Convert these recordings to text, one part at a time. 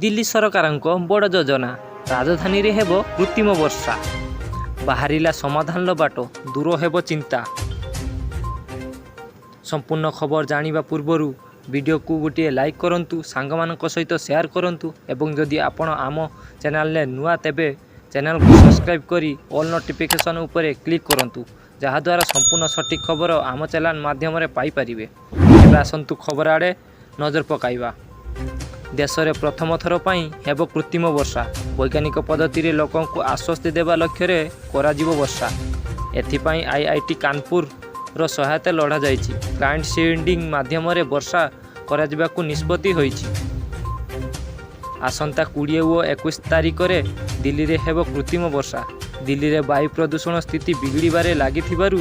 दिल्ली सरकार बड़ योजना राजधानी रे हेबो कृत्रिम वर्षा बाहरिला समाधान बाट दूर हेबो चिंता। संपूर्ण खबर जानिबा पूर्वरु वीडियो को गोटे लाइक करंतु, सांग मानक सहित शेयर करंतु एवं जदि आपण आम चैनल ने नुआ तेबे चैनल को सब्सक्राइब करी ऑल नोटिफिकेशन उपरे क्लिक करंतु, जहा द्वारा संपूर्ण सटीक खबर आम चैनल माध्यम रे पाई परिबे। एबे आसंतु खबर आड़े नजर पकाइबा। देश में प्रथम थर पई हेबो कृत्रिम वर्षा। वैज्ञानिक पद्धति रे लोकों को आश्वस्ति देवा लक्ष्य रे कराजिबो वर्षा। एथिपाई आईआईटी कानपुर रो सहायता लड़ा जाइछि। प्लांट सीडिंग माध्यम रे वर्षा कराजिबाकू निष्पत्ति होइछि। आसंता 20 और 21 तारिख रे दिल्ली रे हेबो कृत्रिम वर्षा। दिल्ली रे वायु प्रदूषण स्थिति बिगड़िबारे लागिथिबारु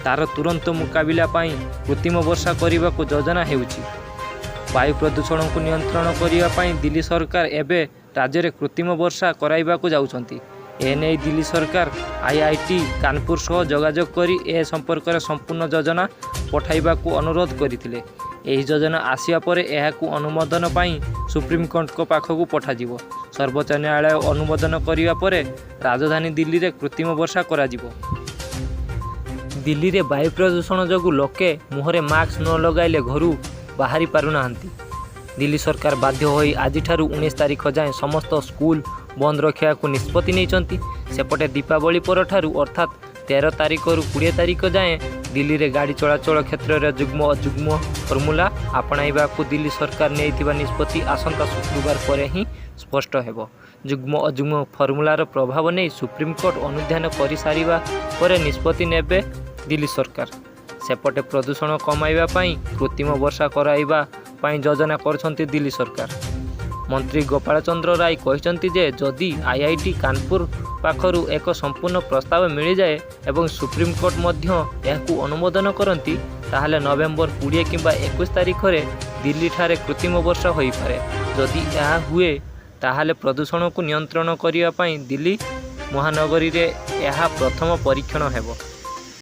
तार तुरंत मुकाबिला पाई कृत्रिम वर्षा करबाकू योजना हेउछि। वायु प्रदूषण को नियंत्रण करने दिल्ली सरकार एवं राज्य में कृत्रिम वर्षा कराइबाकू जाउछंती। एने दिल्ली सरकार आईआईटी कानपुर सह जोगाजोग करी ए संपर्क में संपूर्ण योजना पठाइबाकू अनुरोध करथिले। एही योजना आसिया परे एहाकू अनुमोदन पाई सुप्रीम कोर्ट को पाखकू पठाजिवो। सर्वोच्च न्यायालय अनुमोदन करिवा परे राजधानी दिल्ली रे कृत्रिम वर्षा कराजिवो। दिल्ली रे वायु प्रदूषण जोगु लोके मुहरे मास्क न लगाइले घरू बाहरी पारुनाहांती। दिल्ली सरकार बाध्य होई आज 19 तारिख जाए समस्त स्कूल बंद रखा को निष्पत्ति नहीं। सेपटे दीपावली पर ठारू अर्थात 13 तारिख रु 20 तारिख जाए दिल्ली रे गाड़ी चलाचल क्षेत्र में जुग्म अजुग्म फर्मुला आपणाइबा को दिल्ली सरकार नेइथिबा निष्पत्ति आसंता शुक्रवार पर ही स्पष्ट हेबो। जुग्म अजुग्म फर्मुलार प्रभाव नहीं सुप्रीम कोर्ट अनुध्यान कर सारिबा पर निष्पत्ति नेबे दिल्ली सरकार। सेपटे प्रदूषण कमाइबा पाई कृत्रिम वर्षा कराइबा पाई योजना करछंती दिल्ली सरकार। मंत्री गोपाल चंद्र राय कहते जे जदि आईआईटी कानपुर पाखरु एक संपूर्ण प्रस्ताव मिल जाए एवं सुप्रीम कोर्ट मध्य याकू अनुमोदन करती ताहले नवेम्बर 20 किंबा 21 तारिख रे दिल्ली ठारे कृत्रिम वर्षा होई पारे। जदि यह हुए ताहले प्रदूषण को नियंत्रण करिया पाई दिल्ली महानगरी रे यह प्रथम परीक्षण हेबो।